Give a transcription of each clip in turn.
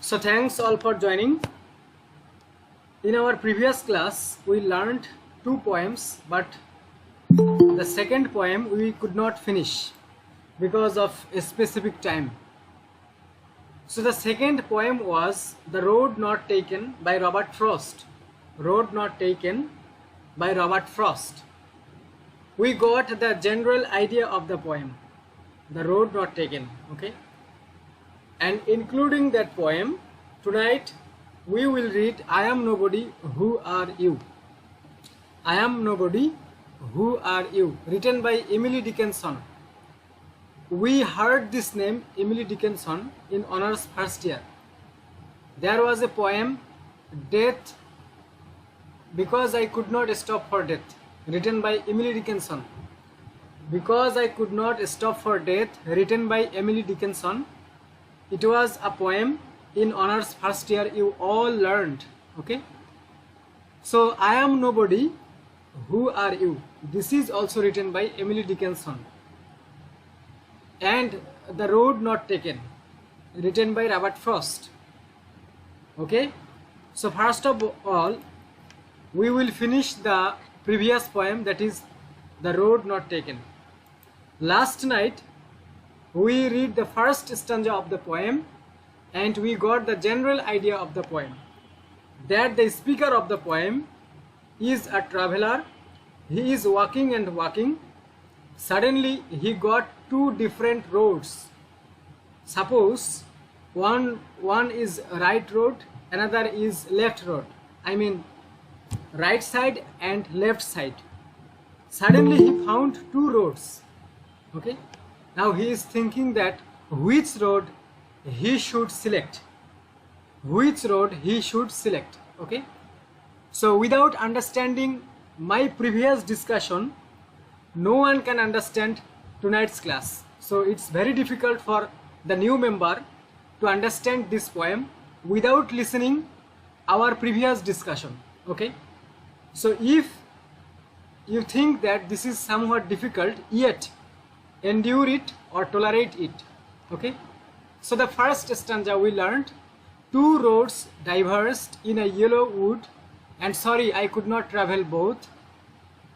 So thanks all for joining. In our previous class, we learned two poems, but the second poem we could not finish because of a specific time. So the second poem was The Road Not Taken by Robert Frost. Road Not Taken by Robert Frost. We got the general idea of the poem, The Road Not Taken, okay? And including that poem, tonight we will read I Am Nobody, Who Are You? I Am Nobody, Who Are You? Written by Emily Dickinson. We heard this name, Emily Dickinson, in honors first year. There was a poem, Death Because I Could Not Stop for Death, written by Emily Dickinson. Because I Could Not Stop for Death, written by Emily Dickinson. It was a poem in honors first year you all learned, okay? So I Am Nobody, Who Are You? This is also written by Emily Dickinson. And The Road Not Taken, written by Robert Frost, okay? So first of all, we will finish the previous poem, that is The Road Not Taken. Last night we read the first stanza of the poem and we got the general idea of the poem, that the speaker of the poem is a traveler. He is walking and walking. Suddenly he got two different roads. Suppose one is right road, another is left road. I mean right side and left side. Suddenly he found two roads, okay? Now he is thinking that which road he should select. Which road he should select, okay? So without understanding my previous discussion, no one can understand tonight's class. So it's very difficult for the new member to understand this poem without listening our previous discussion, okay? So if you think that this is somewhat difficult, yet endure it or tolerate it, okay? So the first stanza we learned, two roads diverged in a yellow wood, and sorry I could not travel both,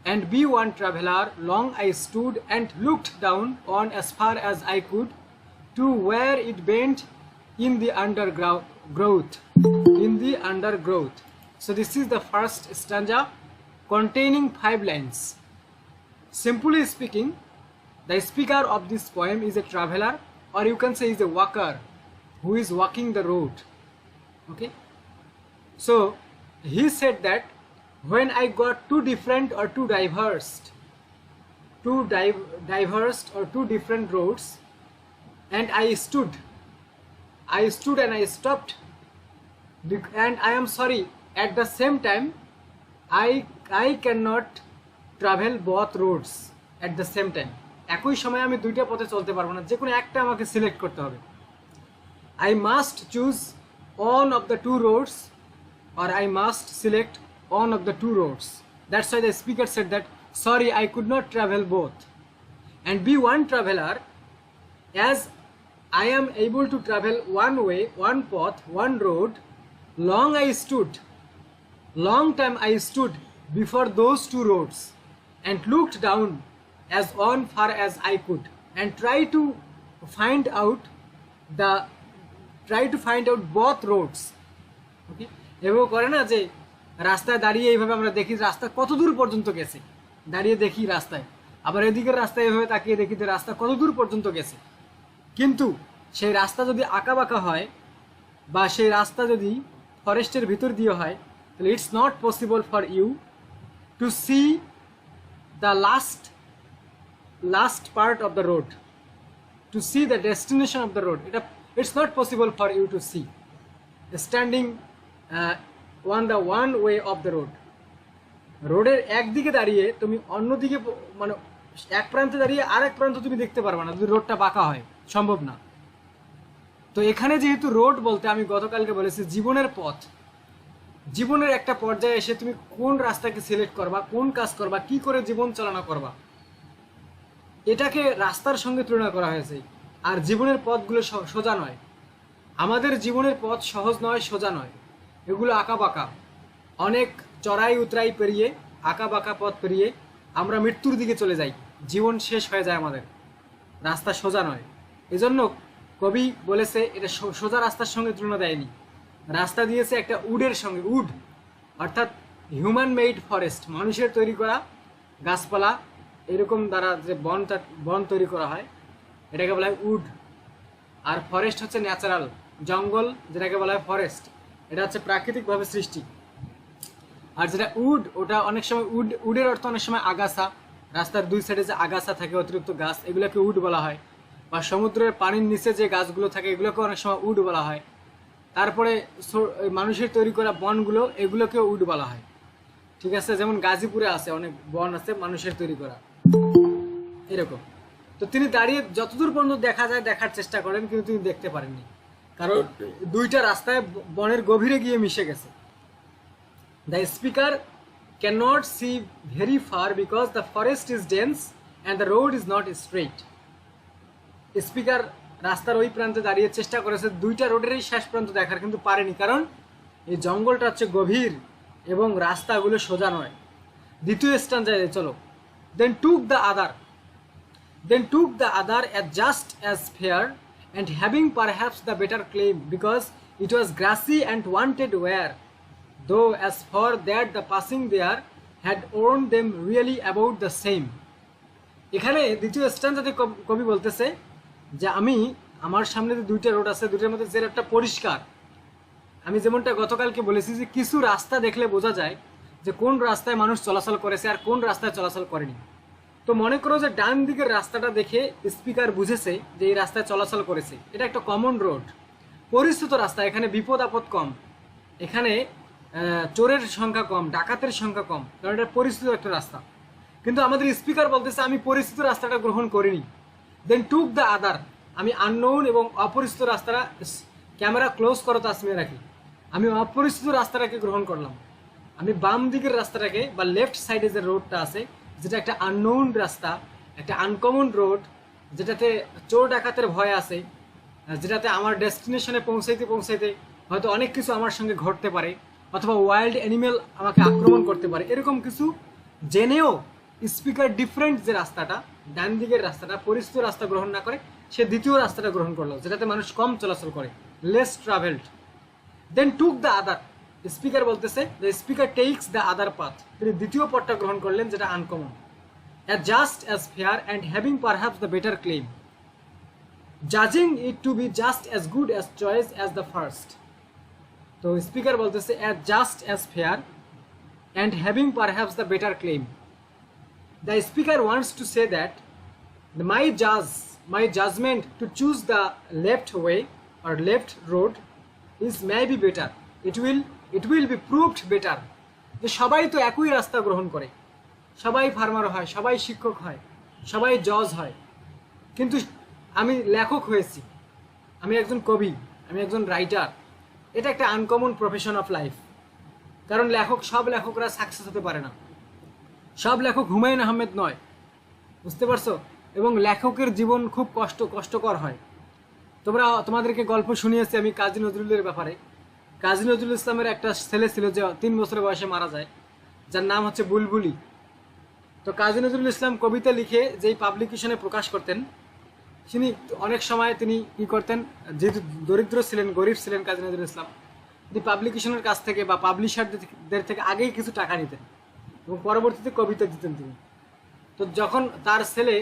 and be one traveler long I stood and looked down on as far as I could to where it bent in the undergrowth. In the undergrowth. So this is the first stanza containing 5 lines. Simply speaking, the speaker of this poem is a traveler, or you can say is a walker who is walking the road, okay? So he said that when I got two different or two diverged or two different roads, and I stood and I stopped, and I am sorry, at the same time I cannot travel both roads at the same time. একই সময়ে আমি দুইটা পথে চলতে পারবো না, যে কোনো একটা আমাকে সিলেক্ট করতে হবে. I must choose one of the two roads, or I must select one of the two roads. That's why the speaker said that sorry I could not travel both, and be one traveler, as I am able to travel one way, one path, one road. Long time I stood before those two roads and looked down as on far as I could, and try to find out both roads, okay? এভাবে করে না যে রাস্তায় দাঁড়িয়ে এইভাবে আমরা দেখি রাস্তা কত দূর পর্যন্ত গেছে, দাঁড়িয়ে দেখি রাস্তায়, আবার এদিকের রাস্তায় এভাবে তাকিয়ে দেখি যে রাস্তা কত দূর পর্যন্ত গেছে, কিন্তু সেই রাস্তা যদি আঁকাবাঁকা হয় বা সেই রাস্তা যদি ফরেস্টের ভিতর দিয়ে হয়, তাহলে it's not possible for you to see the last part of the road, to see the destination of the road. It's not possible for you to see standing on the one way of the road. রোডের একদিকে দাঁড়িয়ে তুমি অন্যদিকে, মানে এক প্রান্তে দাঁড়িয়ে আরেক প্রান্ত তুমি দেখতে পারবে না যদি রোডটা বাঁকা হয়, সম্ভব না. তো এখানে যেহেতু রোড বলতে আমি গতকালকে বলেছি জীবনের পথ, জীবনের একটা পর্যায়ে এসে তুমি কোন রাস্তাকে সিলেক্ট করবা, কোন কাজ করবা, কি করে জীবন চালনা করবা, এটাকে রাস্তার সঙ্গে তুলনা করা হয়েছে। আর জীবনের পথগুলো সোজা নয়। আমাদের জীবনের পথ সহজ নয়, সোজা নয়, এগুলো আঁকা বাঁকা, অনেক চড়াই উতরাই পেরিয়ে, আঁকা বাঁকা পথ পেরিয়ে আমরা মৃত্যুর দিকে চলে যাই, জীবন শেষ হয়ে যায় আমাদের, রাস্তা সোজা নয়। এজন্য কবি বলেছে এটা সোজা রাস্তার সঙ্গে তুলনা দেয়নি, রাস্তা দিয়েছে একটা উডের সঙ্গে। উড অর্থাৎ হিউম্যান মেড ফরেস্ট, মানুষের তৈরি করা গাছপালা এরকম দ্বারা যে বন তৈরি করা হয় এটাকে বলা হয় উড। আর ফরেস্ট হচ্ছে ন্যাচারাল, জঙ্গল যেটাকে বলা হয় ফরেস্ট, এটা হচ্ছে প্রাকৃতিকভাবে সৃষ্টি। আর যেটা উড, ওটা অনেক সময় উডের অর্থ অনেক সময় আগাছা, রাস্তার দুই সাইডে যে আগাছা থাকে অতিরিক্ত গাছ, এগুলোকে উড বলা হয়। বা সমুদ্রের পানির নিচে যে গাছগুলো থাকে এগুলোকে অনেক সময় উড বলা হয়। তারপরে মানুষের তৈরি করা বনগুলো, এগুলোকেও উড বলা হয়। ঠিক আছে, যেমন গাজীপুরে আছে অনেক বন আছে মানুষের তৈরি করা, এরকম। তো তিনি দাঁড়িয়ে যতদূর পর্যন্ত দেখা যায় দেখার চেষ্টা করেন, কিন্তু তিনি দেখতে পারেননি, কারণ দুইটা রাস্তায় বনের গভীরে গিয়ে মিশে গেছে। The speaker can not see very far because the forest is dense and the road is not straight. Speaker রাস্তার ওই প্রান্তে দাঁড়িয়ে চেষ্টা করেছে দুইটা রোডেরই শেষ প্রান্ত দেখার, কিন্তু পারেনি, কারণ এই জঙ্গলটা হচ্ছে গভীর এবং রাস্তাগুলো সোজা নয়। দ্বিতীয় স্ট্যান্ডায় চলো। Then took the other as just as fair and having perhaps the better claim because it was grassy and wanted wear, though as for that the passing there had earned them really about the same. এখানে দ্বিতীয় স্ট্যান্ডাতে কবি বলতেছে যে আমার সামনে যে দুইটা road আছে, দুইটার মধ্যে যে একটা পরিষ্কার, আমি যেমনটা গতকালকে বলেছি যে কিছু রাস্তা দেখলে বোঝা যায় যে কোন রাস্তায় মানুষ চলাচল করেছে আর কোন রাস্তায় চলাচল করেনি। তো মনে করো যে ডান দিকের রাস্তাটা দেখে স্পিকার বুঝেছে যে এই রাস্তায় চলাচল করেছে, এটা একটা কমন রোড, পরিচিত রাস্তা, এখানে বিপদ আপদ কম, এখানে চোরের সংখ্যা কম, ডাকাতের সংখ্যা কম, কারণ এটা পরিচিত একটা রাস্তা। কিন্তু আমাদের স্পিকার বলতেছে আমি পরিচিত রাস্তাটা গ্রহণ করিনি। দেন টুক দ্য আদার, আমি আননোন এবং অপরিচিত রাস্তাটা, ক্যামেরা ক্লোজ করো তাসমিয়া রাখি, আমি অপরিচিত রাস্তাটাকে গ্রহণ করলাম। আমি বাম দিকের রাস্তাটাকে বা লেফট সাইডে যে রোডটা আছে, যেটা একটা আননোন রাস্তা, একটা আনকমন রোড, যেটাতে চোর ডাকাতের ভয় আছে, যেটাতে আমার ডেস্টিনেশনে পৌঁছাইতে হয়তো অনেক কিছু আমার সঙ্গে ঘটতে পারে, অথবা ওয়াইল্ড অ্যানিমেল আমাকে আক্রমণ করতে পারে, এরকম কিছু জেনেও স্পিকার ডিফারেন্ট যে রাস্তাটা, ডান দিকের রাস্তাটা, পরিচিত রাস্তা গ্রহণ না করে সে দ্বিতীয় রাস্তাটা গ্রহণ করলো, যেটাতে মানুষ কম চলাচল করে, less travelled. Then took the other, speaker বলতেছে the speaker takes the other path, তিনি দ্বিতীয় পথটা গ্রহণ করলেন যেটা uncommon, just as fair and having perhaps the better claim, জাজিং it to be just as good as choice as the first. তো speaker বলতেছে just as fair and having perhaps the better claim. The speaker wants to say that my judgment to choose the left way or left road is maybe better, it will be proved better. যে সবাই তো একই রাস্তা গ্রহণ করে, সবাই farmer হয়, সবাই শিক্ষক হয়, সবাই জজ হয়, কিন্তু আমি লেখক হয়েছি, আমি একজন কবি, আমি একজন রাইটার, এটা একটা আনকমন প্রফেশন অফ লাইফ। কারণ সব লেখকরা সাকসেস হতে পারে না, সব লেখক হুমায়ুন আহমেদ নয়, বুঝতে পারছো? এবং লেখকের জীবন খুব কষ্টকর হয়। তোমাদেরকে গল্প শুনিয়েছি আমি কাজী নজরুলের ব্যাপারে। কাজী নজরুল ইসলামের একটা ছেলে ছিল যে 3 বছরের বয়সে মারা যায়, যার নাম হচ্ছে বুলবুলি। তো কাজী নজরুল ইসলাম কবিতা লিখে যেই পাবলিকেশনে প্রকাশ করতেন, তিনি অনেক সময় তিনি কি করতেন, যেহেতু দরিদ্র ছিলেন, গরিব ছিলেন কাজী নজরুল ইসলাম, তিনি পাবলিকেশনের কাছ থেকে বা পাবলিশারদের থেকে আগেই কিছু টাকা নিতেন এবং পরবর্তীতে কবিতা দিতেন তিনি। তো যখন তার ছেলে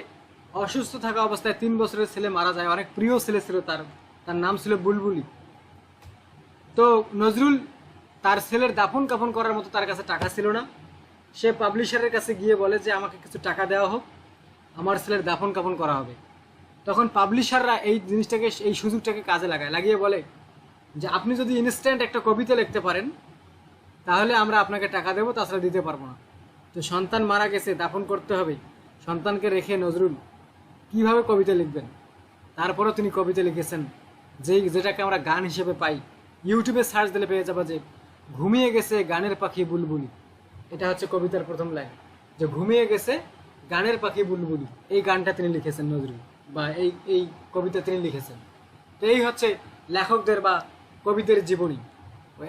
অসুস্থ থাকা অবস্থায়, 3 বছরের ছেলে মারা যায়, অনেক প্রিয় ছেলে ছিল তার নাম ছিল বুলবুলি। তো নজরুল তার ছেলের দাফন কাফন করার মতো তার কাছে টাকা ছিল না, সে পাবলিশারের কাছে গিয়ে বলে যে আমাকে কিছু টাকা দেওয়া হোক, আমার ছেলের দাফন কাফন করা হবে। তখন পাবলিশাররা এই জিনিসটাকে, এই সুযোগটাকে কাজে লাগিয়ে বলে যে আপনি যদি ইনস্ট্যান্ট একটা কবিতা লিখতে পারেন তাহলে আমরা আপনাকে টাকা দেবো, তাছাড়া দিতে পারবো না। তো সন্তান মারা গেছে, দাফন করতে হবে, সন্তানকে রেখে নজরুল কিভাবে কবিতা লিখবেন? তারপরেও তিনি কবিতা লিখেছেন, যেটাকে আমরা গান হিসেবে পাই। ইউটিউবে সার্চ দিলে পেয়ে যাবো যে ঘুমিয়ে গেছে গানের পাখি বুলবুলি, এটা হচ্ছে কবিতার প্রথম লাইন, যে ঘুমিয়ে গেছে গানের পাখি বুলবুলি। এই গানটা তিনি লিখেছেন নজরুল, বা এই কবিতা তিনি লিখেছেন। তো এই হচ্ছে লেখকদের বা কবিদের জীবনী,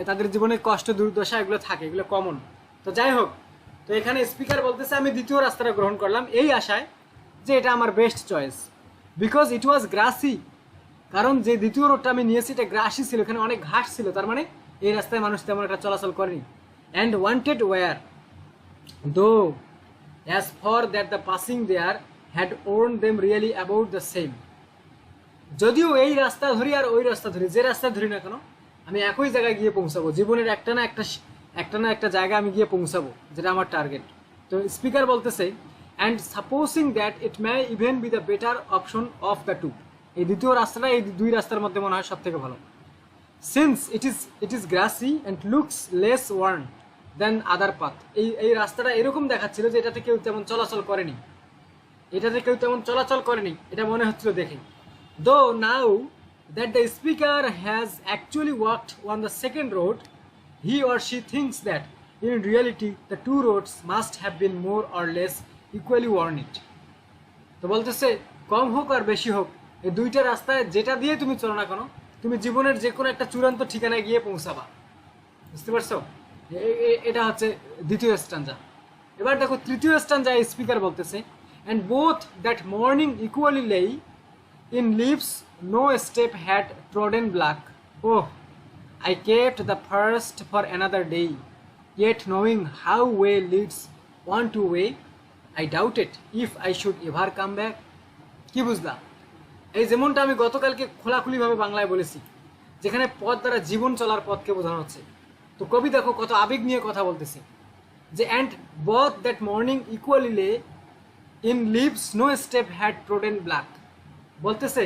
তাদের জীবনের কষ্ট দুর্দশা এগুলো থাকে, এগুলো কমন। তো যাই হোক, তো এখানে স্পিকার বলতেছে আমি দ্বিতীয় রাস্তাটা গ্রহণ করলাম এই আশায় যে এটা আমার best choice, because it was grassy. কারণ যে দ্বিতীয় রোডটা আমি নিয়েছি এটা গ্রাসি ছিল, এখানে অনেক ঘাস ছিল, তার মানে এই রাস্তায় মানুষ তেমন একটা চলাচল করেনি। And wanted wear though as for that the passing there had worn them really about the same. যদিও এই রাস্তা ধরি আর ওই রাস্তা ধরি, যে রাস্তা ধরি না কেন আমি একই জায়গায় গিয়ে পৌঁছাবো, জীবনের একটা না একটা জায়গায় আমি গিয়ে পৌঁছাবো, যেটা আমার টার্গেট। তো স্পিকার বলতেছে and supposing that it may even be the better option of the two. এই দ্বিতীয় রাস্তাটা এই দুই রাস্তার মধ্যে মনে হয় সব থেকে ভালো। Since it is grassy and looks less worn than other path. এই রাস্তাটা এরকম দেখাচ্ছিল যে এটাতে কেউ তেমন চলাচল করেনি, এটা মনে হচ্ছিল দেখে। Though now that the speaker has actually walked on the second road, he or she thinks that in reality the two roads must have been more or less equally worn. তো বলতেছে কম হোক আর বেশি হোক, এই দুইটা রাস্তায় যেটা দিয়ে তুমি চলো না কেন, তুমি জীবনের যে কোনো একটা চূড়ান্ত ঠিকানায় গিয়ে পৌঁছাবা। বুঝতে পারছো? এটা হচ্ছে দ্বিতীয় স্ট্যাঞ্জা। এবার দেখো তৃতীয় স্ট্যাঞ্জায় স্পিকার বলতেছে and both that morning equally lay in leaves no step had trodden black. Oh, I kept the first for another day, yet knowing how way leads one to way, I doubted if I should ever come back. কি বুঝলা? এই যেমনটা আমি গতকালকে খোলাখুলিভাবে বাংলায় বলেছি, যেখানে পথ দ্বারা জীবন চলার পথকে বোঝানো হচ্ছে। তো কবি দেখো কত আবেগ নিয়ে কথা বলতেছে যে and both that morning equally lay in leaves no step had trodden black। বলতেছে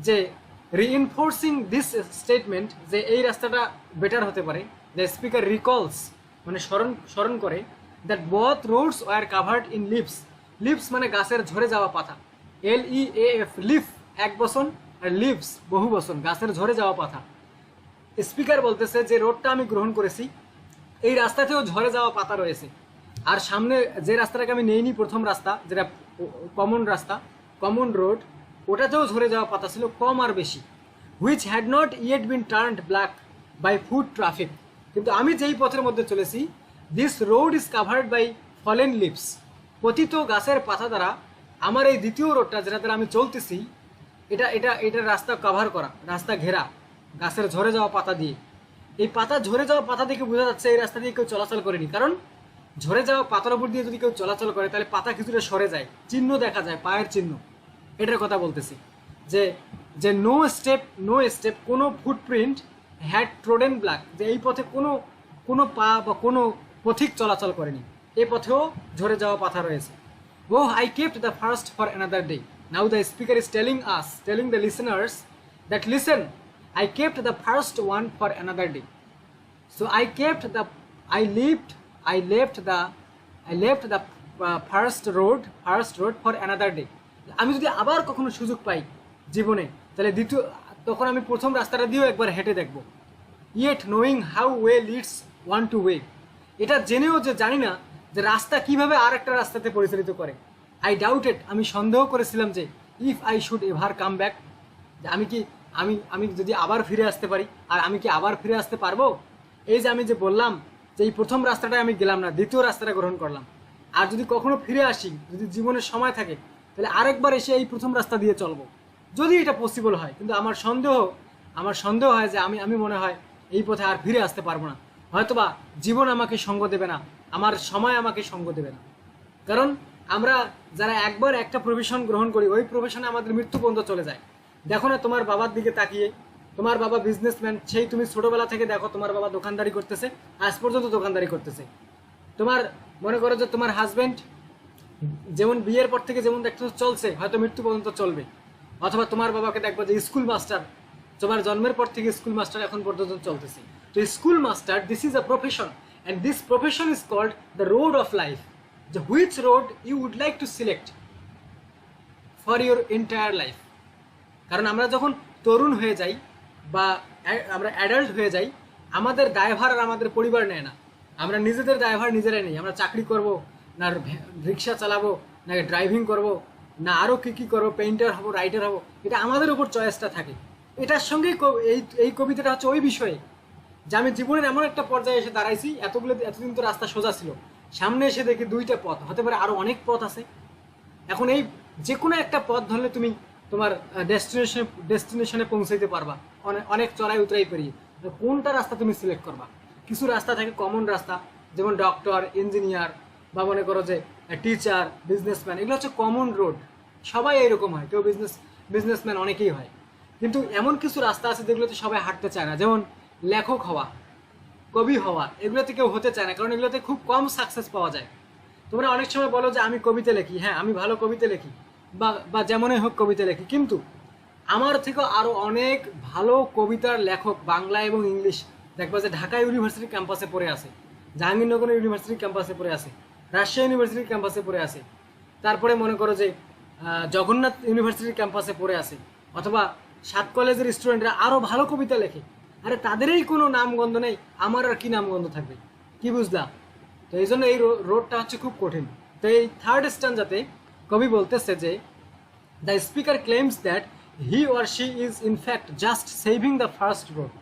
যে রিইনফোর্সিং দিস স্টেটমেন্ট যে এই রাস্তাটা বেটার হতে পারে, দ্য স্পিকার রিকলস মানে স্মরণ করে that both roads were covered in leaves মানে গাছের ঝরে যাওয়া পাতা, LEAF লিফ এক বসন আর লিভস বহু বসন, গাছের ঝরে যাওয়া পাতা। স্পিকার বলতেছে যে রোডটা আমি গ্রহণ করেছি এই রাস্তাতেও ঝরে যাওয়া পাতা রয়েছে, আর সামনে যে রাস্তাটাকে আমি নেইনি প্রথম রাস্তা যেটা কমন রোড, ওটাতেও ঝরে যাওয়া পাতা ছিল কম আর বেশি, which had not yet been turned black by foot traffic. কিন্তু আমি যেই পথের মধ্যে চলেছি, this road is covered by fallen leaves, পতিত গাছের পাতা দ্বারা আমার এই দ্বিতীয় রোডটা যেটা দ্বারা আমি চলতেছি এটা রাস্তা কাভার করা, রাস্তা ঘেরা গাছের ঝরে যাওয়া পাতা দিয়ে। এই ঝরে যাওয়া পাতা দেখে বোঝা যাচ্ছে এই রাস্তা দিয়ে কেউ চলাচল করেনি, কারণ ঝরে যাওয়া পাতার উপর দিয়ে যদি কেউ চলাচল করে তাহলে পাতা কিছুটা সরে যায়, চিহ্ন দেখা যায়, পায়ের চিহ্ন। এটার কথা বলতেছি যে নো স্টেপ কোনো ফুটপ্রিন্ট হ্যাড ট্রোডেন ব্ল্যাক, যে এই পথে কোনো পা বা কোনো পথিক চলাচল করেনি, এই পথেও ঝরে যাওয়া পাতা রয়েছে। Oh, I kept the first for another day. Now the speaker is telling the listeners that listen, I kept the first one for another day. So I left the first road for another day. আমি যদি আবার কখনো সুযোগ পাই জীবনে তাহলে তখন আমি প্রথম রাস্তাটা দিয়েও একবার হেঁটে দেখব। Yet knowing how way leads one to way, এটা জেনেও যে জানি না যে রাস্তা কিভাবে আর একটা রাস্তাতে পরিচালিত করে। আই ডাউটেড, আমি সন্দেহ করেছিলাম যে if I should ever come back, যে আমি যদি আবার ফিরে আসতে পারি, আর আমি কি আবার ফিরে আসতে পারবো? এই যে আমি যে বললাম যে এই প্রথম রাস্তাটায় আমি গেলাম না, দ্বিতীয় রাস্তাটা গ্রহণ করলাম, আর যদি কখনো ফিরে আসি, যদি জীবনের সময় থাকে তাহলে আরেকবার এসে এই প্রথম রাস্তা দিয়ে চলবো, যদি এটা পসিবল হয়। কিন্তু আমার সন্দেহ হয় যে আমি মনে হয় এই পথে আর ফিরে আসতে পারবো না, হয়তোবা জীবন আমাকে সঙ্গ দেবে না, আমার সময় আমাকে সঙ্গ দেবে না। কারণ আমরা যারা একবার একটা প্রফেশন গ্রহণ করি ওই প্রফেশনে আমাদের মৃত্যু পর্যন্ত চলে যায়। দেখো না তোমার বাবার দিকে তাকিয়ে, তোমার বাবা বিজনেসম্যান, সেই তুমি ছোটবেলা থেকে দেখো তোমার বাবা দোকানদারি করতেছে, আজ পর্যন্ত দোকানদারি করতেছে। তোমার মনে করো যে তোমার হাজব্যান্ড যেমন বিয়ের পর থেকে যেমন দেখতে চলছে, হয়তো মৃত্যু পর্যন্ত চলবে। অথবা তোমার বাবাকে দেখবো যে স্কুল মাস্টার, তোমার জন্মের পর থেকে স্কুল মাস্টার এখন পর্যন্ত চলতেছে। তো school master, this is a profession, and this profession is called the road of life. Which road you would like to select for your entire life? কারণ আমরা যখন তরুণ হয়ে যাই বা আমরা অ্যাডাল্ট হয়ে যাই, আমাদের দায়ভার আর আমাদের পরিবার নেয় না, আমরা নিজেদের দায়ভার নিজেরাই নেই। আমরা চাকরি করব না, রিক্সা চালাবো না, ড্রাইভিং করব না, আরও কী করবো, পেইন্টার হবো, রাইটার হবো, এটা আমাদের উপর চয়েসটা থাকে। এটার সঙ্গে এই কবিতাটা হচ্ছে ওই বিষয়ে যে আমি জীবনের এমন একটা পর্যায়ে এসে দাঁড়াইছি, এতদিন তো রাস্তা সোজা ছিল, সামনে এসে দেখি দুইটা পথ, হতে পারে আরো অনেক পথ আছে। এখন এই যে কোনো একটা পথ ধরলে তুমি তোমার ডেস্টিনেশনে পৌঁছাইতে পারবা অনেক চড়াই উতরাই পেরিয়ে। কোনটা রাস্তা তুমি সিলেক্ট করবা? কিছু রাস্তা থাকে কমন রাস্তা, যেমন ডক্টর, ইঞ্জিনিয়ার, বা মনে করো যে টিচার, বিজনেসম্যান, এগুলো হচ্ছে কমন রোড, সবাই এইরকম হয়, কেউ বিজনেসম্যান অনেকেই হয়। কিন্তু এমন কিছু রাস্তা আছে যেগুলোতে সবাই হাঁটতে চায় না, যেমন লেখক হওয়া, কবি হওয়া, এগুলোতে কেউ হতে চায় না, কারণ এগুলোতে খুব কম সাকসেস পাওয়া যায়। তোমরা অনেক সময় বলো যে আমি কবিতা লিখি, হ্যাঁ আমি ভালো কবিতা লিখি, বা যেমনই হোক কবিতা লিখি, কিন্তু আমার থেকে আরও অনেক ভালো কবিতার লেখক বাংলা এবং ইংলিশ দেখবা যে ঢাকা ইউনিভার্সিটি ক্যাম্পাসে পড়ে আছে, জাহাঙ্গীরনগর ইউনিভার্সিটি ক্যাম্পাসে পড়ে আছে, রাজশাহী ইউনিভার্সিটির ক্যাম্পাসে পড়ে আছে, তারপরে মনে করো যে জগন্নাথ ইউনিভার্সিটির ক্যাম্পাসে পড়ে আছে, অথবা 7 কলেজের স্টুডেন্টরা আরও ভালো কবিতা লেখে। আরে তাদেরই কোনো নামগন্ধ নেই, আমার আর কি নামগন্ধ থাকবে? কি বুঝলা? তো এই জন্য এই রোডটা হচ্ছে খুব কঠিন। তো এই থার্ড স্ট্যান্জাতে কবি বলতেছে যে the speaker claims that he or she is in fact just saving the first road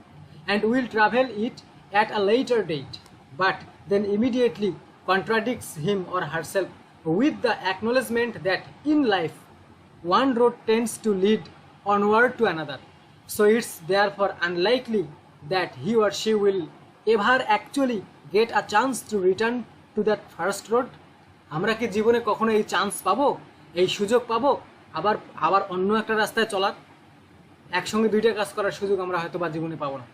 and will travel it at a later date, but then immediately contradicts him or herself with the acknowledgement that in life one road tends to lead onward to another, so it's therefore unlikely that he or she will ever actually get a chance to return to that first road. আমরা কি জীবনে কখনো এই chance পাবো, এই সুযোগ পাবো আবার আবার অন্য একটা রাস্তায় চলার? একসঙ্গে দুইটা কাজ করার সুযোগ আমরা হয়তো বা জীবনে পাবো না,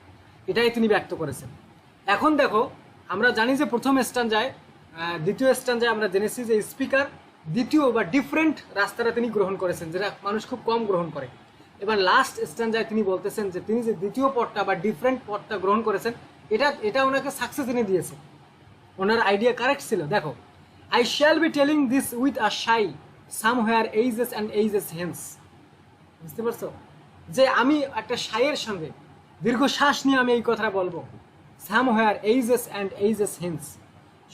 এটাই তিনি ব্যক্ত করেছেন। এখন দেখো, আমরা জানি যে প্রথম স্ট্যান্জায়, দ্বিতীয় স্ট্যান্জায় আমরা জেনেছি যে স্পিকার দ্বিতীয় বা ডিফারেন্ট রাস্তাটা তিনি গ্রহণ করেছেন, যেটা মানুষ খুব কম গ্রহণ করে। এবার লাস্ট স্ট্যান্জায় তিনি বলতেছেন যে তিনি যে দ্বিতীয় পথটা বা ডিফারেন্ট পথটা গ্রহণ করেছেন, এটা ওনাকে সাকসেস এনে দিয়েছে। ওনার আইডিয়া কারেক্ট ছিল। দেখো, I shall be telling this with a sigh somewhere ages and ages hence. বুঝতে পারছো যে আমি একটা শাইয়ের সঙ্গে দীর্ঘশ্বাস নিয়ে আমি এই কথাটা বলবো, somewhere ages and ages hence,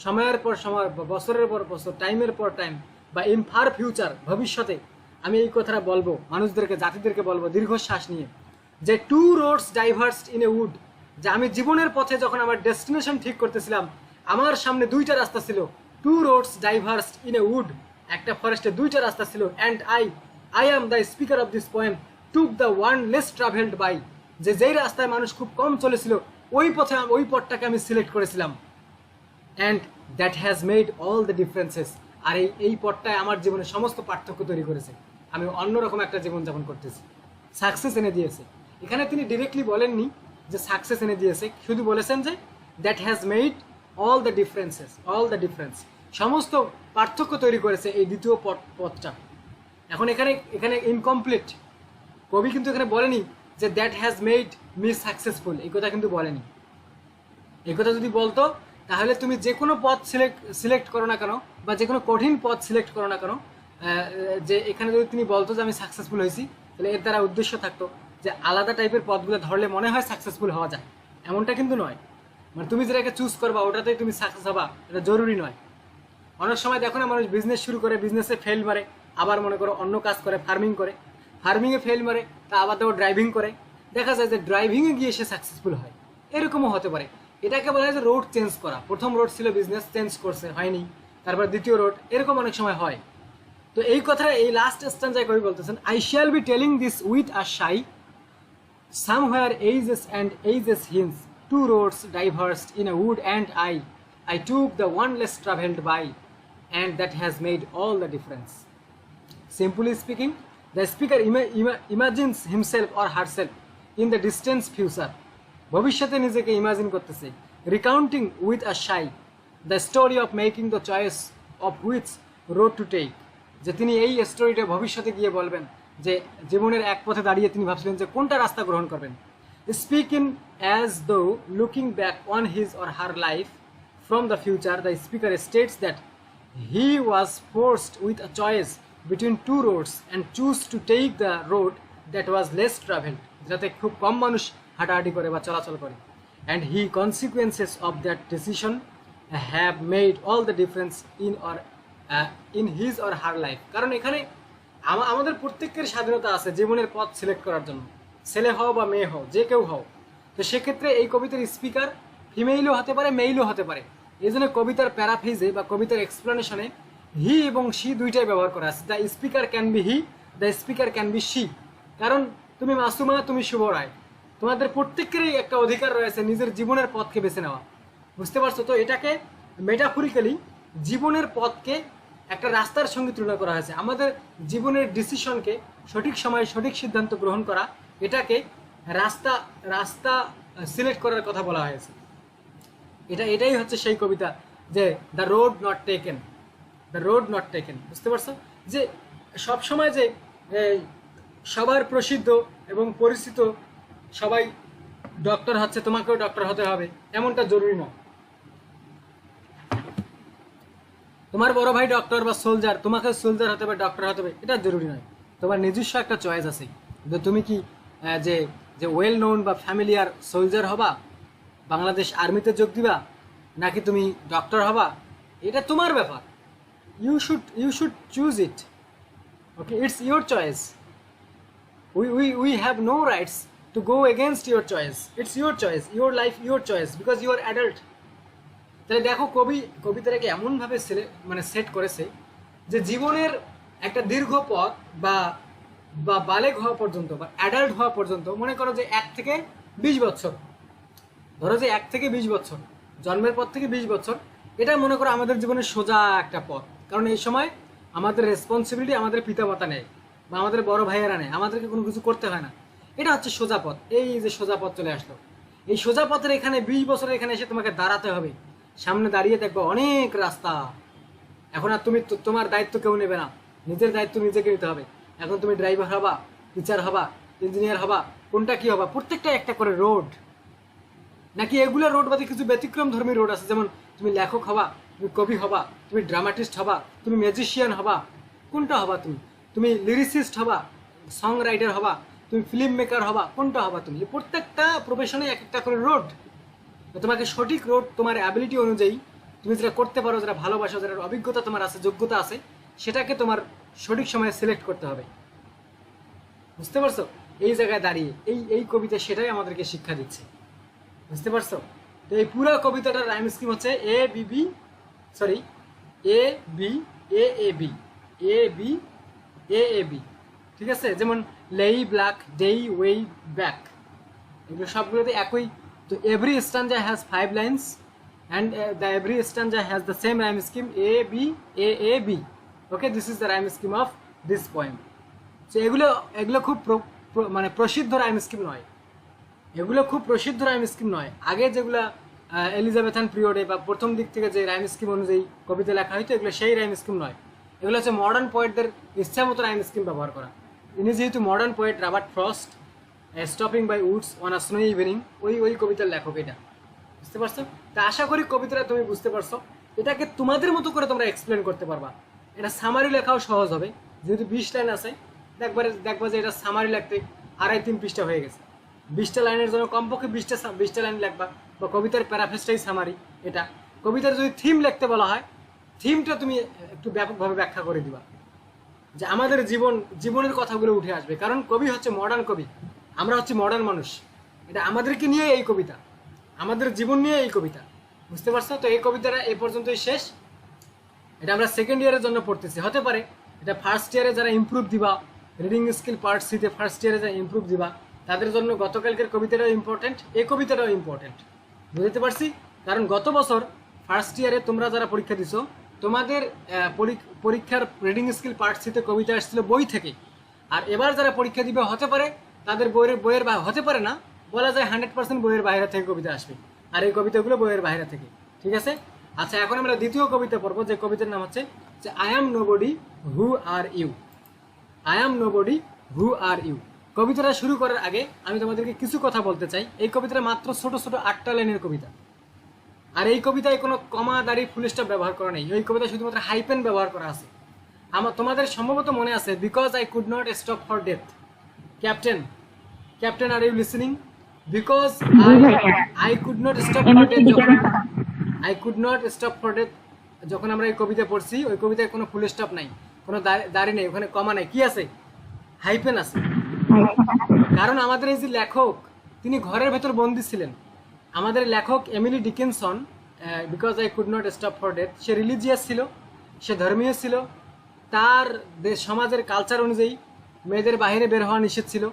সময়ের পর সময়, বছরের পর বছর, টাইমের পর টাইম, বা ইন ফার ফিউচার, ভবিষ্যতে আমি এই কথাটা বলবো মানুষদেরকে, জাতিদেরকে বলবো দীর্ঘশ্বাস নিয়ে, যে two roads diverged in a wood, যে আমি জীবনের পথে যখন আমার ডেস্টিনেশন ঠিক করতেছিলাম, আমার সামনে দুইটা রাস্তা ছিল, two roads diverged in a wood, একটা ফরেস্টে দুইটা রাস্তা ছিল, and I am the speaker of this poem took the one less travelled by, যেই রাস্তায় মানুষ খুব কম চলেছিল ওই পথটাকে আমি সিলেক্ট করেছিলাম, and that has made all the differences, আর এই পথটায় আমার জীবনে সমস্ত পার্থক্য তৈরি করেছে, আমি অন্যরকম একটা জীবনযাপন করতেছি, সাকসেস এনে দিয়েছে। এখানে তিনি ডিরেক্টলি বলেননি যে সাকসেস এনে দিয়েছে, শুধু বলেছেন যে that has made all the difference, সমস্ত পার্থক্য তৈরি করেছে এই দ্বিতীয় পথটা। এখন এখানে ইনকমপ্লিট, কবি কিন্তু এখানে বলেনি যে that has made me successful, এই কথা কিন্তু বলেনি। এই কথা যদি বলতো তাহলে তুমি যে কোনো পথ সিলেক্ট করো না কেন, বা যে কোনো কঠিন পথ সিলেক্ট করো না কেন, যে এখানে যদি তিনি বলতো যে আমি সাকসেসফুল হয়েছি, তাহলে এর দ্বারা উদ্দেশ্য থাকতো যে আলাদা টাইপের পথগুলো ধরলে মনে হয় সাকসেসফুল হওয়া যায়, এমনটা কিন্তু নয়। মানে তুমি যেটাকে চুজ করবা ওটাতেই তুমি সাকসেস হবা, এটা জরুরি নয়। অনেক সময় দেখো না, মানুষ বিজনেস শুরু করে, বিজনেসে ফেল মারে, আবার মনে করো অন্য কাজ করে, ফার্মিংয়ে ফেল মারে, তা আবার দেখো ড্রাইভিং করে, দেখা যায় যে ড্রাইভিংয়ে গিয়ে সে সাকসেসফুল হয়, এরকমও হতে পারে। এটাকে বলা হয় যে রোড চেঞ্জ করা। প্রথম রোড ছিল বিজনেস, চেঞ্জ করছে, হয়নি, তারপর দ্বিতীয় রোড, এরকম অনেক সময় হয়। তো এই কথাটা এই লাস্ট স্ট্যান্জায় কবি বলতেছেন, I shall be telling this with a sigh somewhere ages and ages hence, two roads diverged in a wood, and I took the one less traveled by, and that has made all the difference. Simply speaking, the speaker imagines himself or herself in the distant future, ভবিষ্যতে নিজেকে imagine করতেছে, recounting with a sigh the story of making the choice of which road to take, যে তিনি এই স্টোরিটা ভবিষ্যতে গিয়ে বলবেন, যে জীবনের এক পথে দাঁড়িয়ে তিনি ভাবছিলেন যে কোনটা রাস্তা গ্রহণ করবেন। Speaking as though looking back on his or her life from the future, the speaker states that he was forced with a choice between two roads and chose to take the road that was less traveled, যেটাতে খুব কম মানুষ হাঁটাহাঁটি করে বা চলাচল করে, and he consequences of that decision have made all the difference in his or her life. কারণ এখানে আমাদের প্রত্যেকের স্বাধীনতা আছে জীবনের পথ সিলেক্ট করার জন্য। ছেলে হও বা মেয়ে হও, যে কেউ হও। তো সেক্ষেত্রে এই কবিতার স্পিকার ফিমেইলও হতে পারে, মেইলও হতে পারে। এই জন্য কবিতার প্যারাফ্রেজে বা কবিতার এক্সপ্লেনেশনে হি এবং শি দুইটাই ব্যবহার করা আছে। The speaker can be he, the speaker can be she. কারণ তুমি মাসুমা, তুমি শুভ রায়, তোমাদের প্রত্যেকেরই একটা অধিকার রয়েছে নিজের জীবনের পথকে বেছে নেওয়া। বুঝতে পারছো? তো এটাকে মেটাফরিক্যালি জীবনের পথকে একটা রাস্তার সঙ্গে তুলনা করা হয়েছে। আমাদের জীবনের ডিসিশনকে সঠিক সময়ে সঠিক সিদ্ধান্ত গ্রহণ করা, এটাকে রাস্তা রাস্তা সিলেক্ট করার কথা বলা হয়েছে। এটাই হচ্ছে সেই কবিতা যে the road not taken, the road not taken. বুঝতে পারছো? যে সবসময় যে সবার প্রসিদ্ধ এবং পরিচিত সবাই ডক্টর হচ্ছে, তোমাকেও ডক্টর হতে হবে এমনটা জরুরি না। তোমার বড় ভাই ডক্টর বা সোলজার, তোমাকে সোলজার হতে হবে, ডক্টর হতে হবে, এটা জরুরি নয়। তোমার নিজস্ব একটা চয়েস আছে যে তুমি কি যে যে ওয়েল নোন বা ফ্যামিলিয়ার সোলজার হবা, বাংলাদেশ আর্মিতে যোগ দিবা, নাকি তুমি ডক্টর হবা, এটা তোমার ব্যাপার। You should choose it. Okay, it's your choice. we have no rights to go against your choice. It's your choice, your life, your choice, because you are adult. তাহলে দেখো কবিতাটাকে এমনভাবে সেট করেছে যে জীবনের একটা দীর্ঘ পথ বা বা বালেগ হওয়া পর্যন্ত বা অ্যাডাল্ট হওয়া পর্যন্ত, মনে করো যে 1 থেকে 20 বছর, ধরো যে 1 থেকে 20 বছর, জন্মের পর থেকে 20 বছর, এটা মনে করো আমাদের জীবনের সোজা একটা পথ। কারণ এই সময় আমাদের রেসপন্সিবিলিটি আমাদের পিতামাতা নেয় বা আমাদের বড় ভাইয়েরা নেয়, আমাদেরকে কোনো কিছু করতে হয় না। এটা হচ্ছে সোজা পথ। এই যে সোজা পথ চলে আসলো, এই সোজা পথের এখানে 20 বছরের এখানে এসে তোমাকে দাঁড়াতে হবে। সামনে দাঁড়িয়ে দেখবো অনেক রাস্তা। এখন আর তুমি তোমার দায়িত্ব কেউ নেবে না, নিজের দায়িত্ব নিজেকে নিতে হবে। এখন তুমি ড্রাইভার হবা, টিচার হবা, ইঞ্জিনিয়ার হবা, কোনটা কি হবা, প্রত্যেকটা একটা করে রোড। নাকি এগুলো রোড বাদে কিছু ব্যতিক্রম ধর্মী রোড আছে, যেমন তুমি লেখক হবা, তুমি কবি হবা, তুমি ড্রামাটিস্ট হবা, তুমি ম্যাজিশিয়ান হবা, কোনটা হবা তুমি? তুমি লিরিসিস্ট হবা, সং রাইটার হবা, তুমি ফিল্ম মেকার হবা, কোনটা হবা তুমি? প্রত্যেকটা প্রফেশনে এক একটা করে রোড। তোমাকে সঠিক রোড তোমার অ্যাবিলিটি অনুযায়ী তুমি যেটা করতে পারো, যেটা ভালোবাসো, যেটার অভিজ্ঞতা তোমার আছে, যোগ্যতা আছে, সেটাকে তোমার সঠিক সময়ে সিলেক্ট করতে হবে। বুঝতে পারছো? এই জায়গায় দাঁড়িয়ে এই কবিতা সেটাই আমাদেরকে শিক্ষা দিচ্ছে। বুঝতে পারছো? তো এই পুরো কবিতাটার রাইম স্কিম হচ্ছে A B B A B A B A B A B. ঠিক আছে? যেমন লেই, ব্ল্যাক, ডেই, ওয়েই, ব্যাক, এগুলো সবগুলোতে একই। তো every stanza has 5 lines and the every stanza has the same rhyme scheme A B. Okay, this is the rhyme scheme of this poem. So এগুলো খুব প্রসিদ্ধ রাইম স্কিম নয়, এগুলো খুব প্রসিদ্ধ রাইম স্কিম নয়। আগে যেগুলো এলিজাবেথান পিরিয়ডে বা প্রথম দিক থেকে যে রাইম স্কিম অনুযায়ী কবিতা লেখা হয়তো, এগুলো সেই রাইম স্কিম নয়। এগুলো হচ্ছে মডার্ন পোয়েটদের ইচ্ছা মতো রাইম স্কিম ব্যবহার করা। ইনি যেহেতু modern poet Robert Frost, stopping by woods on a snow evening, ওই কবিতার লেখক এটা। বুঝতে পারছো? তা আশা করি কবিতাটা তুমি বুঝতে পারছো। এটাকে তোমাদের মতো করে তোমরা এক্সপ্লেন করতে পারবা। এটা সামারি লেখাও সহজ হবে, যেহেতু 20 লাইন আছে। দেখবা যে এটা সামারি লিখতে 2.5-3 পৃষ্ঠা হয়ে গেছে। 20টা লাইনের জন্য কমপক্ষে 20টা লাইন লিখবা, বা কবিতার প্যারাফ্রেজটাই সামারি। এটা কবিতার যদি থিম লিখতে বলা হয়, থিমটা তুমি একটু ব্যাপকভাবে ব্যাখ্যা করে দিবা, যে আমাদের জীবনের কথাগুলো উঠে আসবে। কারণ কবি হচ্ছে মডার্ন কবি, আমরা হচ্ছে মডার্ন মানুষ। এটা আমাদেরকে নিয়ে এই কবিতা, আমাদের জীবন নিয়ে এই কবিতা। বুঝতে পারছো? তো এই কবিতাটা এ পর্যন্তই শেষ। এটা আমরা সেকেন্ড ইয়ারের জন্য পড়তেছি। হতে পারে এটা ফার্স্ট ইয়ারে যারা ইমপ্রুভ দিবা, রিডিং স্কিল পার্ট সিতে ফার্স্ট ইয়ারে যারা ইমপ্রুভ দিবা, তাদের জন্য গতকালকের কবিতাটাও ইম্পর্টেন্ট, এই কবিতাটাও ইম্পর্টেন্ট। বুঝতে পারছি? কারণ গত বছর ফার্স্ট ইয়ারে তোমরা যারা পরীক্ষা দিছো, তোমাদের পরীক্ষার রিডিং স্কিল পার্ট সিতে কবিতা আসছিল বই থেকে। আর এবার যারা পরীক্ষা দিবে, হতে পারে তাদের বইয়ের হতে পারে না, বলা যায় 100% বইয়ের বাইরে থেকে কবিতা আসবে। আর এই কবিতাগুলো বইয়ের বাইরে থেকে। ঠিক আছে? আচ্ছা, এখন আমরা দ্বিতীয় কবিতা পড়বো, যে কবিতার নাম হচ্ছে যে I am nobody who are you. I am nobody who are you. কবিতাটা শুরু করার আগে আমি তোমাদেরকে কিছু কথা বলতে চাই। এই কবিতাটা মাত্র ছোট 8টা লাইনের কবিতা। আর এই কবিতায় কোনো কমা, দাড়ি, ফুল স্টপ ব্যবহার করা নেই। এই কবিতায় শুধুমাত্র হাইপেন ব্যবহার করা আছে। তোমাদের সম্ভবত মনে আছে, because I could not stop for death. Captain are you listening? Because I could not stop for death, I could not stop for death যখন আমরা এই কবিতা পড়ছি, ওই কবিতায় কোনো ফুল স্টপ নাই, কোনো দাড়ি নেই, ওখানে কমা নাই। কি আছে? হাইপেন আছে। কারণ আমাদের এই যে লেখক, তিনি ঘরের ভেতর বন্দী ছিলেন। আমাদের লেখক Emily Dickinson, because I could not stop for death, say religious ছিল, সে ধর্মীয় ছিল। তার সমাজের কালচার অনুযায়ী মেয়েদের বাইরে বের হওয়া নিষেধ ছিল।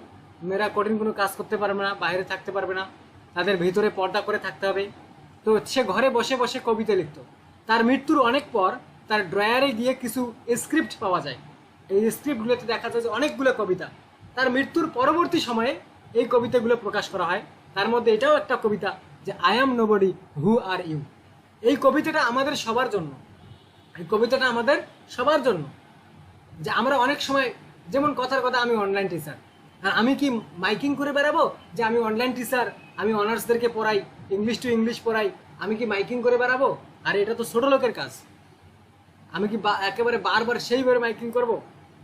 মেয়েরা কঠিন কোনো কাজ করতে পারবে না, বাইরে থাকতে পারবে না, তাদের ভিতরে পর্দা করে থাকতে হবে। তো সে ঘরে বসে বসে কবিতা লিখত। তার মৃত্যুর অনেক পর তার ড্রয়ারে গিয়ে কিছু স্ক্রিপ্ট পাওয়া যায়। এই স্ক্রিপ্টগুলোতে দেখা যায় যে অনেকগুলো কবিতা। তার মৃত্যুর পরবর্তী সময়ে এই কবিতাগুলো প্রকাশ করা হয়। তার মধ্যে এটাও একটা কবিতা যে I am nobody who are you. এই কবিতাটা আমাদের সবার জন্য, এই কবিতাটা আমাদের সবার জন্য। যে আমরা অনেক সময়, যেমন কথার কথা, আমি অনলাইন টিচার, আর আমি কি মাইকিং করে বেড়াবো যে আমি অনলাইন টিচার, আমি অনার্সদেরকে পড়াই, ইংলিশ টু ইংলিশ পড়াই, আমি কি মাইকিং করে বেড়াবো? আর এটা তো ছোট লোকের কাজ। আমি কি একেবারে বারবার সেইভাবে মাইকিং করব,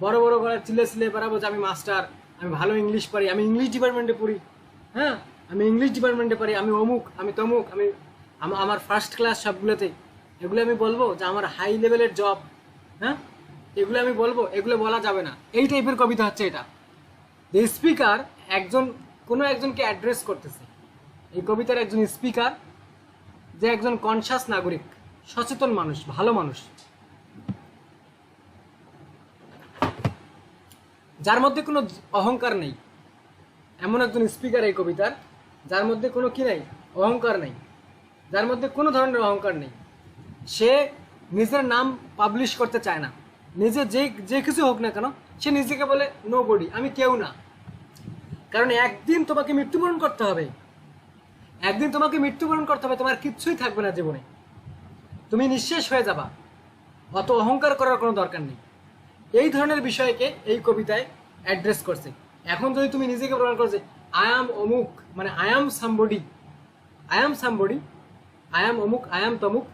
বড় বড় গলায় চিল্লে বেড়াবো যে আমি মাস্টার, আমি ভালো ইংলিশ পারি, আমি ইংলিশ ডিপার্টমেন্টে পড়ি, হ্যাঁ আমি ইংলিশ ডিপার্টমেন্টে পারি, আমি অমুক, আমি তমুক, আমি আমার ফার্স্ট ক্লাস সবগুলোতে, এগুলো আমি বলবো যে আমার হাই লেভেলের জব, হ্যাঁ এগুলো আমি বলবো? এগুলো বলা যাবে না। এই টাইপের কবিতা হচ্ছে এটা। যে স্পিকার কোনো একজনকে অ্যাড্রেস করতেছে। এই কবিতার একজন স্পিকার, যে একজন কনসাস নাগরিক, সচেতন মানুষ, ভালো মানুষ, যার মধ্যে কোনো অহংকার নেই। এমন একজন স্পিকার এই কবিতার, যার মধ্যে কোনো কি নেই, অহংকার নেই, যার মধ্যে কোনো ধরনের অহংকার নেই। সে নিজের নাম পাবলিশ করতে চায় না। নিজে যে কিছু হোক না কেন, সে নিজেকে বলে নো বডি, আমি কেউ না। কারণ একদিন তোমাকে মৃত্যুবরণ করতে হবে, একদিন তোমাকে মৃত্যুবরণ করতে হবে, তোমার কিচ্ছুই থাকবে না জীবনে, তুমি নিঃশেষ হয়ে যাবা। অত অহংকার করার কোনো দরকার নেই। এই ধরনের বিষয়কে এই কবিতায় অ্যাড্রেস করছে। এখন যদি তুমি নিজেকে প্রমাণ করো যে আই অ্যাম অমুক, মানে I am somebody, I am somebody, I am অমুক, আই অ্যাম তমুক,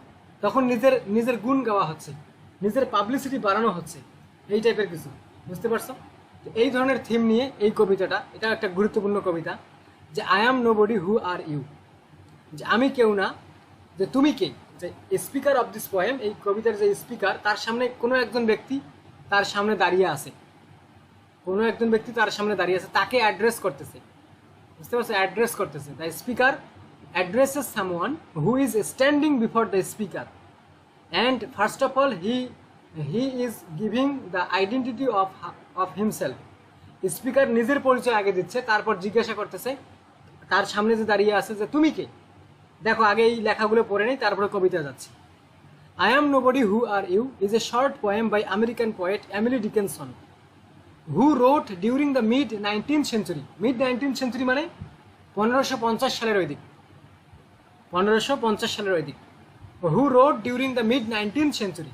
তখন নিজের গুণ গাওয়া হচ্ছে, নিজের পাবলিসিটি বাড়ানো হচ্ছে, এই টাইপের কিছু। বুঝতে পারছো? এই ধরনের থিম নিয়ে এই কবিতাটা, এটা একটা গুরুত্বপূর্ণ কবিতা। যে I am nobody who are you, যে আমি কেউ না, যে তুমি কে। যে স্পিকার অফ দিস পোয়েম, এই কবিতার যে স্পিকার, তার সামনে কোনো একজন ব্যক্তি তার সামনে দাঁড়িয়ে আছে, কোনো একজন ব্যক্তি তার সামনে দাঁড়িয়ে আছে, তাকে অ্যাড্রেস করতেছে। বুঝতে পারছো? অ্যাড্রেস করতেছে। The speaker addresses someone who is standing before the speaker, and first of all he is giving the identity of himself. Speaker নিজের পরিচয় আগে দিচ্ছে, তারপর জিজ্ঞাসা করতেছে তার সামনে যে দাঁড়িয়ে আছে যে তুমি কে। দেখো আগে এই লেখাগুলো পড়ে নেই, তারপরে কবিতা যাচ্ছে। I am nobody who are you is a short poem by American poet Emily Dickinson, who wrote during the mid 19th century. Mid 19th century মানে 1550 সালের ওই দিক, 1550 সালের ওই দিক। Who wrote during the mid 19th century,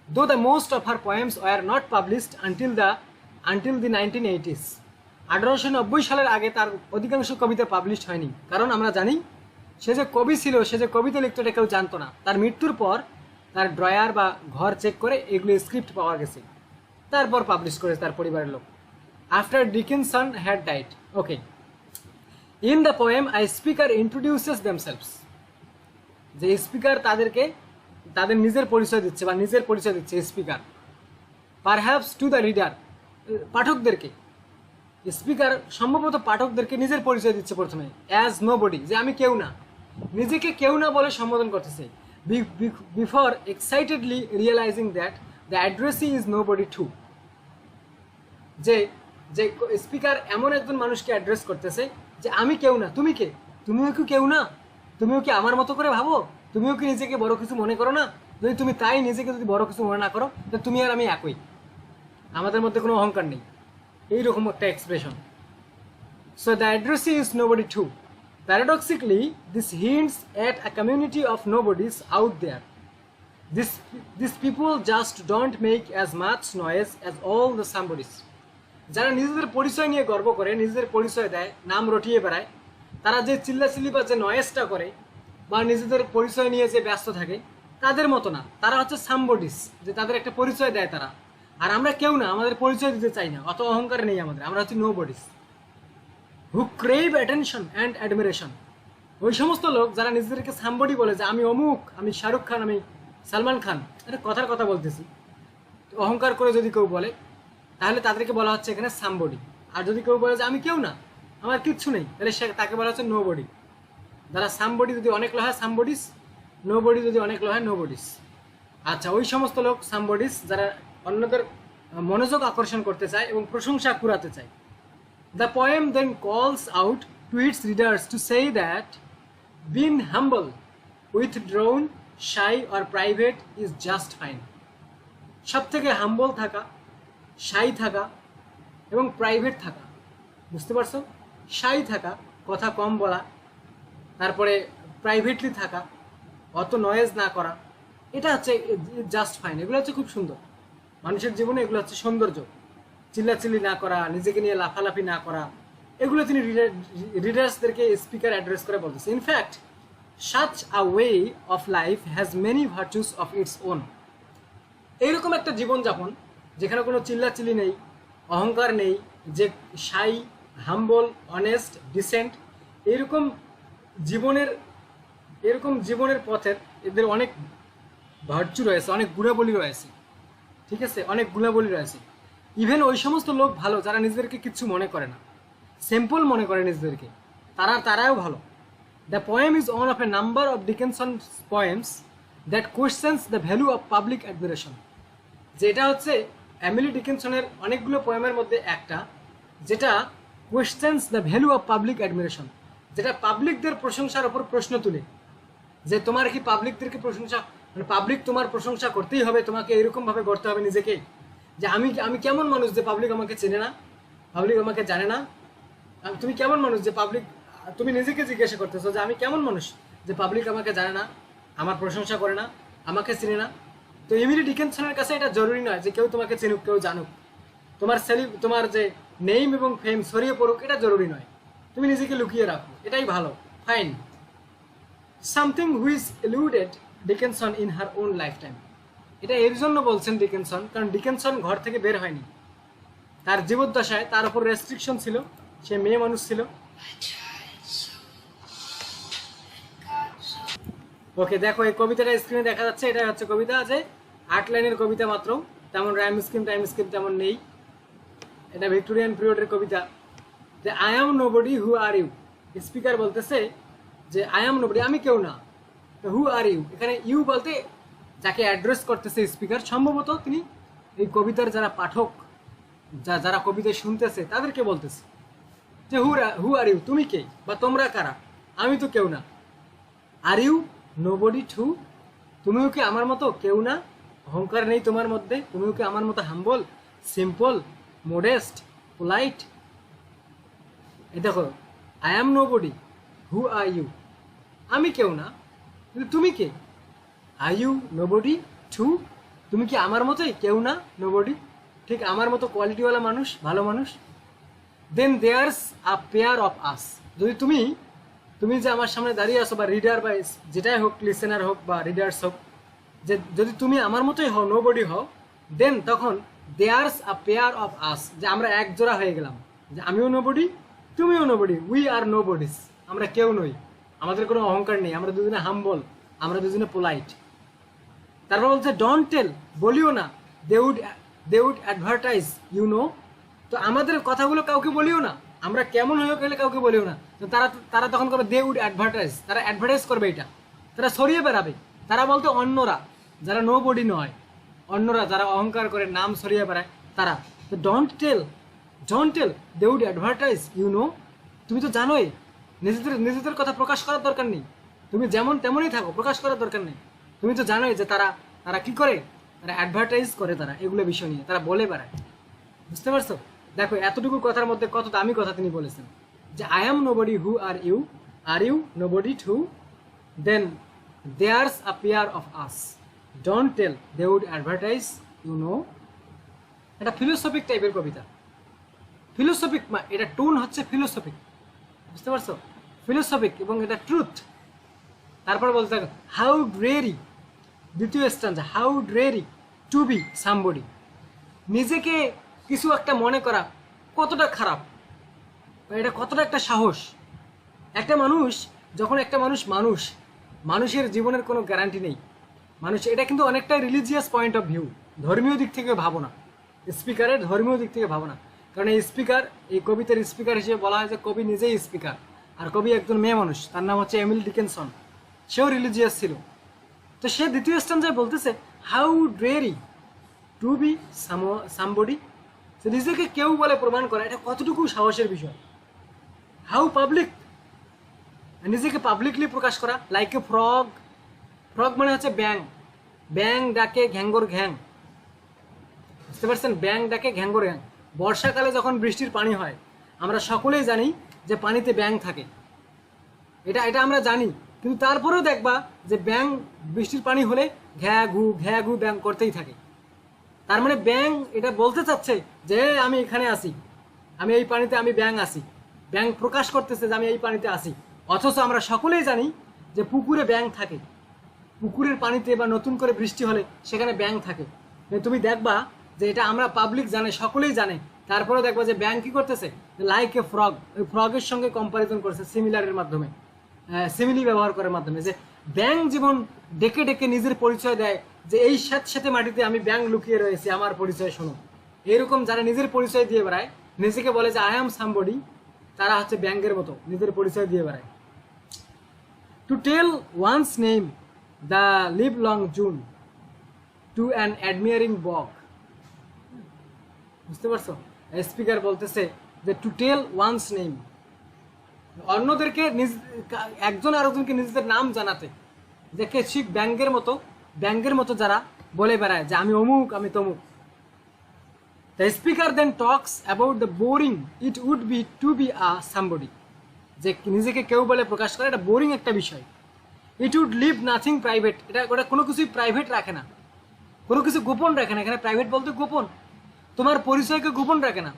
though the most of her poems were not published until the 1980s. 1890 সালের আগে তার অধিকাংশ কবিতা পাবলিশ হয়নি। কারণ আমরা জানি সে যে কবি ছিল, সে যে কবিতা লিখত, এটা কেউ জানতো না। তার মৃত্যুর পর তার ড্রয়ার বা ঘর চেক করে এগুলো স্ক্রিপ্ট পাওয়া গেছে, তারপর পাবলিশ করেছে তার পরিবারের লোক। After Dickinson had died. Okay, in the poem I speaker introduces themselves, যে স্পিকার তাদের নিজের পরিচয় দিচ্ছে বা নিজের পরিচয় দিচ্ছে speaker. Perhaps to the reader, পাঠকদেরকে। স্পিকার সম্ভবত পাঠকদেরকে নিজের পরিচয় দিচ্ছে প্রথমে, অ্যাজ নো বডি, যে আমি কেউ না, নিজেকে কেউ না বলে সম্বোধন করতেছে। Before excitedly realizing that the addressee is nobody too, যে স্পিকার এমন একজন মানুষকে অ্যাড্রেস করতেছে যে আমি কেউ না, তুমি কে? তুমিও কি কেউ না? তুমিও কি আমার মতো করে ভাবো? তুমিও কি নিজেকে বড় কিছু মনে করো না? যদি তুমি তাই নিজেকে যদি বড় কিছু মনে না করো, তো তুমি আর আমি একই, আমাদের মধ্যে কোনো অহংকার নেই, এইরকম একটা expression. So the addressee is nobody two. Paradoxically, this hints at a community of nobodies out there. These people just don't make as much noise as all the somebodies. যারা নিজেদের পরিচয় নিয়ে গর্ব করে, নিজেদের পরিচয় দেয়, নাম রটিয়ে বেড়ায়, তারা যে চিল্লাচিল্লি বা যে নয়েজটা করে বা নিজেদের পরিচয় নিয়ে যে ব্যস্ত থাকে, তাদের মতো না। তারা হচ্ছে সামবডিস, যে তাদের একটা পরিচয় দেয় তারা। আর আমরা কেউ না, আমাদের পরিচয় দিতে চাই না, অত অহংকার নেই আমাদের, আমরা হচ্ছে nobodies. Who crave attention and admiration, ওই সমস্ত লোক যারা নিজেদেরকে সামবডি বলে, যে আমি অমুক, আমি শাহরুখ খান, আমি সালমান খান, এটা কথার কথা বলতেছি, অহংকার করে যদি কেউ বলে, তাহলে তাদেরকে বলা হচ্ছে এখানে সামবডি। আর যদি কেউ বলে যে আমি কেউ না, আমার কিচ্ছু নেই, তাহলে সে তাকে বলা হচ্ছে নো বডি। যারা সামবডি যদি অনেক হয় সামবডিস, নো বডি যদি অনেক হয় নো বডিস। আচ্ছা, ওই সমস্ত লোক সামবডিস যারা অন্যদের মনোযোগ আকর্ষণ করতে চায় এবং প্রশংসা কুড়াতে চায়। The poem then calls out to its readers to say that being humble, withdrawn, shy or private is just fine. সব থেকে হাম্বল থাকা, শাই থাকা এবং প্রাইভেট থাকা, বুঝতে পারছো? শাই থাকা, কথা কম বলা, তারপরে প্রাইভেটলি থাকা, অত নয়েজ না করা, এটা হচ্ছে জাস্ট ফাইন। এগুলো হচ্ছে খুব সুন্দর মানুষের জীবনে, এগুলো হচ্ছে সৌন্দর্য। চিল্লাচিল্লি না করা, নিজেকে নিয়ে লাফালাফি না করা, এগুলো তিনি রিডার্সদেরকে স্পিকার অ্যাড্রেস করে বলতেছে। In fact such a way of life has many virtues of its own. এইরকম একটা জীবনযাপন যেখানে কোনো চিল্লাচিল্লি নেই, অহংকার নেই, যে শাই, হাম্বল, অনেস্ট, ডিসেন্ট, এরকম জীবনের পথের এদের অনেক ভার্চু রয়েছে, অনেক গুণাবলী রয়েছে, ঠিক আছে, অনেক গুণাবলী রয়েছে। ইভেন ওই সমস্ত লোক ভালো যারা নিজেদেরকে কিচ্ছু মনে করে না, সিম্পল মনে করে নিজেদেরকে, তারাও ভালো। The poem is one of a number of Dickinson's poems that questions the value of public admiration. যেটা হচ্ছে এমিলি ডিকিনসনের অনেকগুলো পোয়েমের মধ্যে একটা, যেটা questions the value of public admiration, যেটা পাবলিকদের প্রশংসার ওপর প্রশ্ন তুলে, যে তোমার কি পাবলিকদেরকে প্রশংসা, মানে পাবলিক তোমার প্রশংসা করতেই হবে, তোমাকে এরকমভাবে গড়তে হবে নিজেকে, যে আমি কেমন মানুষ যে পাবলিক আমাকে চেনে না, পাবলিক আমাকে জানে না। তুমি কেমন মানুষ যে পাবলিক, তুমি নিজেকে জিজ্ঞাসা করতেছো যে আমি কেমন মানুষ যে পাবলিক আমাকে জানে না, আমার প্রশংসা করে না, আমাকে চিনে না। তো এমিলি ডিকিনসনের কাছে এটা জরুরি নয় যে কেউ তোমাকে চিনুক, কেউ জানুক, তোমার যে নেম এবং ফেম ছড়িয়ে পড়ুক, এটা জরুরি নয়। তুমি নিজেকে লুকিয়ে রাখো, এটাই ভালো, fine. Something which eluded Dickinson in her own lifetime. এটা এর জন্য বলছেন ডিকিনসন, কারণ ডিকিনসন ঘর থেকে বের হয়নি, তার জীবদ্দশায় তার উপর রেস্ট্রিকশন ছিল, সে মেয়ে মানুষ ছিল। ওকে, দেখো এই কবিতাটা স্ক্রিনে দেখা যাচ্ছে, এটা হচ্ছে কবিতা, যে 8 লাইনের কবিতা মাত্র, তেমন টাইম স্কিম তেমন নেই। এটা ভিক্টোরিয়ান পিরিয়ডের কবিতা, যে I am nobody who are you. Speaker বলতেছে যে আই অ্যাম নোবডি, আমি কেউ না, হু আর ইউ, এখানে ইউ বলতে যাকে অ্যাড্রেস করতেছে স্পিকার, সম্ভবত তিনি এই কবিতার যারা পাঠক, যারা কবিতা শুনতেছে তাদেরকে বলতেছে যে হু আর ইউ, তুমি কে বা তোমরা কারা, আমি তো কেউ না। আর ইউ নোবডি টু, তুমিও কি আমার মতো কেউ না, অহংকার নেই তোমার মধ্যে, তুমিও কি আমার মতো হাম্বল, সিম্পল, মোডেস্ট, পোলাইট। এই দেখো, I am nobody who are you, আমি কেউ না, কিন্তু তুমি কে, আর ইউ নোবডি টু, তুমি কি আমার মতোই কেউ না, নোবডি, ঠিক আমার মতো কোয়ালিটিওয়ালা মানুষ, ভালো মানুষ। Then there's a pair of us, যদি তুমি যে আমার সামনে দাঁড়িয়ে আসো, বা রিডার বা যেটাই হোক, লিসেনার হোক বা রিডার্স হোক, যে যদি তুমি আমার মতোই হও, নোবডি হও, দেন তখন there's a pair of us, যে আমরা এক জোড়া হয়ে গেলাম, যে আমিও নোবডি, তুমিও নোবডি, উই আর নোবডিস, আমরা কেউ নই, আমাদের কোনো অহংকার নেই, আমরা দুজনে হাম্বল, আমরা দুজনে পোলাইট। তারপর বলছে ডোন্ট টেল, বলিও না, they would advertise you know, তো আমাদের কথাগুলো কাউকে বলিও না, আমরা কেমন হয়ে গেলে কাউকে বলিও না। তো তারা তখন করবে দে উড অ্যাডভার্টাইজ, তারা অ্যাডভার্টাইজ করবে, এটা তারা ছড়িয়ে বেড়াবে। তারা বলতে অন্যরা, যারা নো বডি নয়, অন্যরা যারা অহংকার করে নাম ছড়িয়ে বেড়ায়, তারা। তো don't tell they would advertise you know, তুমি তো জানোই, নিজেদের কথা প্রকাশ করার দরকার নেই, তুমি যেমন তেমনই থাকো, প্রকাশ করার দরকার নেই। তুমি তো জানোই যে তারা কি করে, তারা অ্যাডভার্টাইজ করে, তারা এগুলো বিষয় নিয়ে তারা বলে বেড়ায়, বুঝতে পারছো? দেখো এতটুকু কথার মধ্যে কত দামি কথা তিনি বলেছেন, যে I am nobody who are you nobody too, then there's a pair of us, don't tell they would advertise you know. এটা ফিলোসফিক টাইপের কবিতা, ফিলোসফিক, এটা টোন হচ্ছে ফিলোসফিক, বুঝতে পারছো? ফিলোসফিক, এবং এটা ট্রুথ। তারপর বলতে হাউ ড্রেরি, দ্বিতীয় stanza, how dreary to be somebody, নিজেকে কিছু একটা মনে করা কতটা খারাপ, এটা কতটা একটা সাহস। একটা মানুষ যখন মানুষের জীবনের কোনো গ্যারান্টি নেই, এটা কিন্তু অনেকটা রিলিজিয়াস পয়েন্ট অফ ভিউ, ধর্মীয় দিক থেকে ভাবনা, স্পিকারের ধর্মীয় দিক থেকে ভাবনা। কারণ এই স্পিকার, এই কবিতার স্পিকার হিসেবে বলা হয় যে কবি নিজেই স্পিকার, আর কবি একজন মেয়ে মানুষ, তার নাম হচ্ছে এমিলি ডিকিনসন, সেও রিলিজিয়াস ছিল। তো সে দ্বিতীয় স্ট্যান্জায় বলতেছে how dreary to be somebody, নিজেকে কেউ বলে প্রমাণ করা, এটা কতটুকু সাহসের বিষয়। হাউ পাবলিক, নিজেকে পাবলিকলি প্রকাশ করা, লাইক এ ফ্রগ, ফ্রগ মানে হচ্ছে ব্যাং, ব্যাং ডাকে ঘ্যাঙ্গর ঘ্যাং, বুঝতে পারছেন, ব্যাং ডাকে ঘ্যাঙ্গর ঘ্যাং। বর্ষাকালে যখন বৃষ্টির পানি হয় আমরা সকলেই জানি যে পানিতে ব্যাং থাকে, এটা এটা আমরা জানি, কিন্তু তারপরেও দেখবা যে ব্যাং বৃষ্টির পানি হলে ঘ্যা ঘু ব্যাং করতেই থাকে। তার মানে ব্যাং এটা বলতে চাচ্ছে যে আমি এখানে আসি, আমি এই পানিতে, আমি ব্যাং আসি, ব্যাং প্রকাশ করতেছে যে আমি এই পানিতে আসি। অথচ আমরা সকলেই জানি যে পুকুরে ব্যাং থাকে, পুকুরের পানিতে বা নতুন করে বৃষ্টি হলে সেখানে ব্যাং থাকে। তুমি দেখবা যে এটা আমরা পাবলিক জানে, সকলেই জানে, তারপরেও দেখবা যে ব্যাং কি করতেছে, লাইক এ ফ্রগ, ওই ফ্রগের সঙ্গে কম্পারিজন করছে সিমিলারের মাধ্যমে, সিমিলি ব্যবহার করার মাধ্যমে, যে ব্যাং যেমন ডেকে ডেকে নিজের পরিচয় দেয় যে এই সাথে মাটিতে আমি ব্যাং লুকিয়ে রয়েছি, আমার পরিচয় শোনো, এরকম যারা নিজের পরিচয় দিয়ে বেড়ায়, নিজেকে বলে যে আই অ্যাম সামবডি, তারা হচ্ছে ব্যাংকের মতো নিজের পরিচয় দিয়ে বেড়ায়। To tell one's name the livelong June to an admiring bog, বুঝতে পারছো, স্পিকার বলতেছে যে টু টেল ওয়ান্স নেম, অন্যদেরকে একজন আরেকজনকে নিজেদের নাম জানাতে, দেখে ঠিক ব্যাংকের মতো যারা বলে বেড়ায় যে আমি অমুক, আমি তমুক। The speaker then talks about the boring it would be to be a somebody, যে নিজেকে কেউ বলে প্রকাশ করে এটা বোরিং একটা বিষয়। It would leave nothing private, এটা ওটা কোনো কিছুই প্রাইভেট রাখে না, কোনো কিছু গোপন রাখে না। এখানে প্রাইভেট বলতে গোপন, তোমার পরিচয়কে গোপন রাখে না।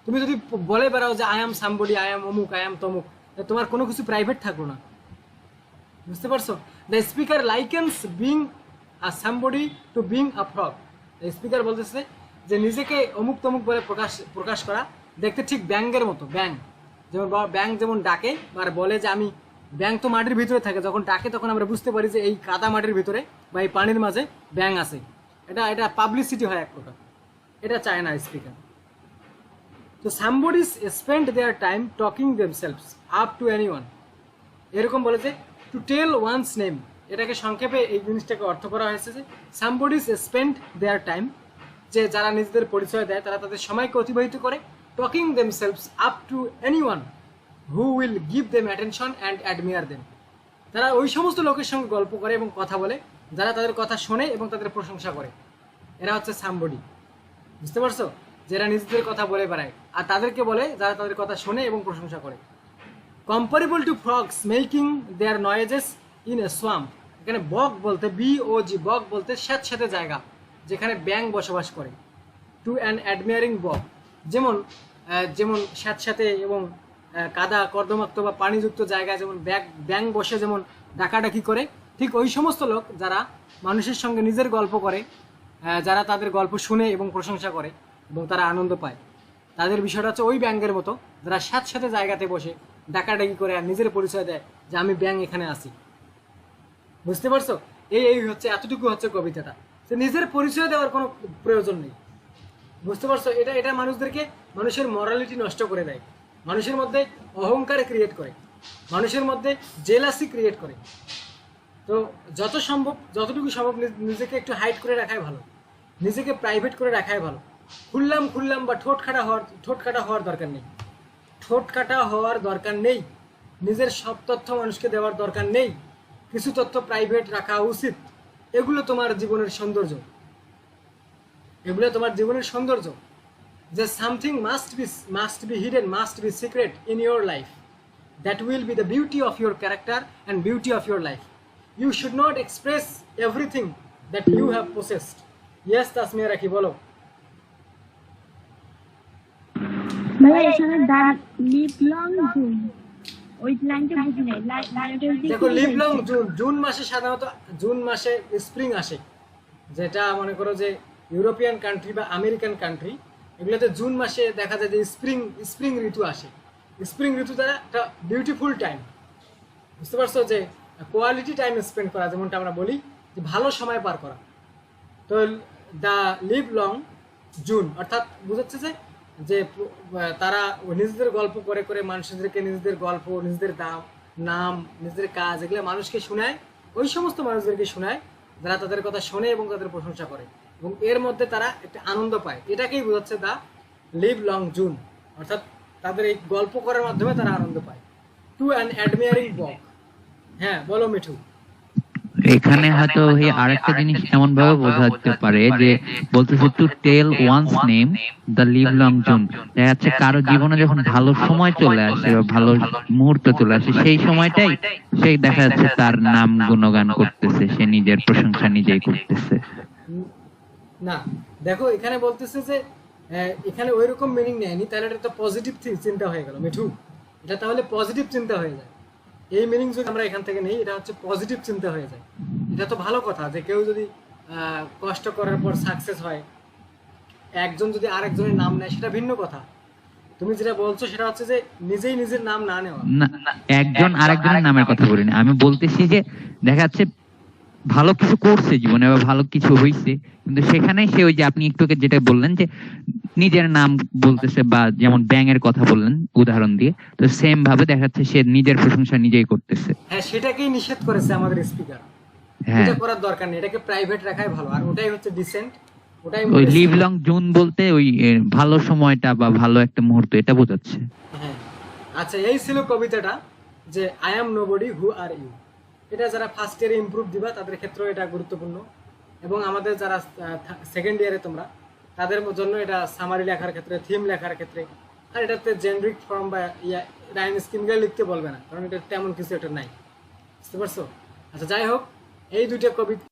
তুমি যদি বলে বেড়াও যে I am somebody, I am অমুক, আই অ্যাম তমুক, তোমার কোনো কিছু প্রাইভেট থাকলো না, বুঝতে পারছো। The speaker likens being a somebody to being a frog, speaker বলতেছে যে নিজেকে অমুক তমুক বলে প্রকাশ করা দেখতে ঠিক ব্যাঙের মতো। ব্যাঙ যেমন ডাকে আর বলে যে আমি, ব্যাঙ তো মাটির ভিতরে থাকে, যখন ডাকে তখন আমরা বুঝতে পারি যে এই কাদা মাটির ভিতরে বা এই পানির মাঝে ব্যাঙ আছে, এটা পাবলিসিটি হয় এক প্রকার, এটা চায় না স্পিকার। তো somebody's spend there time talking themselves up to anyone, এরকম বলে যে টু টেল ওয়ান্স নেম, এটাকে সংক্ষেপে এই জিনিসটাকে অর্থ করা হয়েছে যে সামবডিজ স্পেন্ড দেয়ার টাইম, যে যারা নিজেদের পরিচয় দেয় তারা তাদের সময়কে অতিবাহিত করে talking themselves up to anyone who will give them attention and admire them, তারা ওই সমস্ত লোকের সঙ্গে গল্প করে এবং কথা বলে যারা তাদের কথা শোনে এবং তাদের প্রশংসা করে, এরা হচ্ছে সামবডি, বুঝতে পারছো, যারা নিজেদের কথা বলে বেড়ায় আর তাদেরকে বলে যারা তাদের কথা শোনে এবং প্রশংসা করে। Comparable to frogs making their noises in a swamp, এখানে বক বলতে BOG, বক বলতে স্যাঁতস্যাঁতে জায়গা যেখানে ব্যাঙ বসবাস করে। টু অ্যান অ্যাডমিয়ারিং বক, যেমন স্যাঁতস্যাঁতে এবং কাদা কর্দমাক্ত বা পানিযুক্ত জায়গায় যেমন ব্যাঙ বসে যেমন ডাকাডাকি করে, ঠিক ওই সমস্ত লোক যারা মানুষের সঙ্গে নিজের গল্প করে, যারা তাদের গল্প শুনে এবং প্রশংসা করে এবং তারা আনন্দ পায়, তাদের বিষয়টা হচ্ছে ওই ব্যাঙের মতো যারা স্যাঁতস্যাঁতে জায়গাতে বসে ডাকাডাকি করে আর নিজের পরিচয় দেয় যে আমি ব্যাঙ এখানে আসি, বুঝতে পারছো। এই হচ্ছে, এতটুকু হচ্ছে কবিতাটা, যে নিজের পরিচয় দেওয়ার কোনো প্রয়োজন নেই, বুঝতে পারছো। এটা মানুষের মরালিটি নষ্ট করে দেয়, মানুষের মধ্যে অহংকার ক্রিয়েট করে, মানুষের মধ্যে জেলাসি ক্রিয়েট করে। তো যতটুকু সম্ভব নিজেকে একটু হাইড করে রাখাই ভালো, নিজেকে প্রাইভেট করে রাখাই ভালো। খুললাম বা ঠোঁট কাটা হওয়ার দরকার নেই, নিজের সব তথ্য মানুষকে দেওয়ার দরকার নেই, কিছু তথ্য প্রাইভেট রাখা উচিত। এগুলো তোমার জীবনের সৌন্দর্য, যে something must be hidden, must be secret in your life, that will be the beauty of your character and beauty of your life. You should not express everything that you have processed. Yes Tasmia Rakhi, বলো। দেখো live long June মাসে সাধারণত June মাসে spring আসে, যেটা মনে করো যে ইউরোপিয়ান কান্ট্রি বা আমেরিকান কান্ট্রি, এগুলোতে জুন মাসে দেখা যায় যে স্প্রিং ঋতু আসে। স্প্রিং ঋতু দ্বারা একটা বিউটিফুল টাইম, বুঝতে পারছো, যে কোয়ালিটি টাইম স্পেন্ড করা, যেমনটা আমরা বলি যে ভালো সময় পার করা। তো দ্য লিভ লং জুন অর্থাৎ বোঝাচ্ছে যে যে তারা নিজেদের গল্প করে করে মানুষদেরকে নিজেদের গল্প, নিজেদের নাম, নিজেদের কাজ এগুলো মানুষকে শোনায়, ওই সমস্ত মানুষদেরকে শোনায় যারা তাদের কথা শোনে এবং তাদের প্রশংসা করে, এবং এর মধ্যে তারা একটা আনন্দ পায়। এটাকেই বোঝাচ্ছে দা লিভ লং জুন, অর্থাৎ তাদের এই গল্প করার মাধ্যমে তারা আনন্দ পায়। টু অ্যান অ্যাডমিয়ারিং বক। হ্যাঁ বলো মিঠু। এখানে হয়তো এই আরেকটা জিনিস এমন ভাবে বোঝাতে পারে যে বলতেছে to tell one's name the livelong June. দেখা যাচ্ছে কারো জীবনে যখন ভালো সময় চলে আসে বা ভালো মুহূর্ত চলে আসে, সেই সময়টাই সেই দেখা যাচ্ছে তার নাম গুণগান করতেছে, সে নিজের প্রশংসা নিজেই করতেছে। না দেখো এখানে বলতেছে যে এখানে ওইরকম মিনিং নেয়নি, তাহলে এটা তো পজিটিভ চিন্তা হয়ে গেল মিঠু, এটা তাহলে পজিটিভ চিন্তা হয়ে যায়। এই মিনিং যদি আমরা এখান থেকে নেই, এটা হচ্ছে পজিটিভ চিন্তা হয়ে যায়। এটা তো ভালো কথা যে কেউ যদি কষ্ট করার পর সাকসেস হয়, একজন যদি আরেকজনের নাম নেয় সেটা ভিন্ন কথা। তুমি যেটা বলছো সেটা হচ্ছে যে নিজেই নিজের নাম না নেওয়া। না, একজন আরেকজনের নামের কথা বলিনি, আমি বলতেছি যে দেখা যাচ্ছে ভালো কিছু করছে জীবনে বা ভালো কিছু হয়েছে, কিন্তু সেখানে সে ওই যে আপনি একটু আগে যেটা বললেন যে নিজের নাম বলতেছে, বা যেমন ব্যাঙের কথা বললেন উদাহরণ দিয়ে, তো সেম ভাবে দেখা যাচ্ছে সে নিজের প্রশংসা নিজেই করতেছে। হ্যাঁ সেটাকেই নিষেধ করেছে আমাদের স্পিকার, হ্যাঁ, এটা করার দরকার নেই, এটাকে প্রাইভেট রাখাই ভালো, আর ওটাই হচ্ছে ডিসেন্ট। ওটাই ওই লিভ লং জুন বলতে ওই ভালো সময়টা বা ভালো একটা মুহূর্ত এটা বোঝাচ্ছে। হ্যাঁ আচ্ছা, এই ছিল কবিতাটা যে I am nobody who are you. এটা যারা ফার্স্ট ইয়ারে ইমপ্রুভ দিবা তাদের ক্ষেত্রেও এটা গুরুত্বপূর্ণ, এবং আমাদের যারা সেকেন্ড ইয়ারে তোমরা তাদের জন্য এটা সামারি লেখার ক্ষেত্রে, থিম লেখার ক্ষেত্রে। আর এটাতে জেনারিক ফর্ম বা রাইম স্কিমগুলো লিখতে বলবে না, কারণ এটা তেমন কিছু এটা নাই, বুঝতে পারছো? আচ্ছা যাই হোক, এই দুইটা কবিতা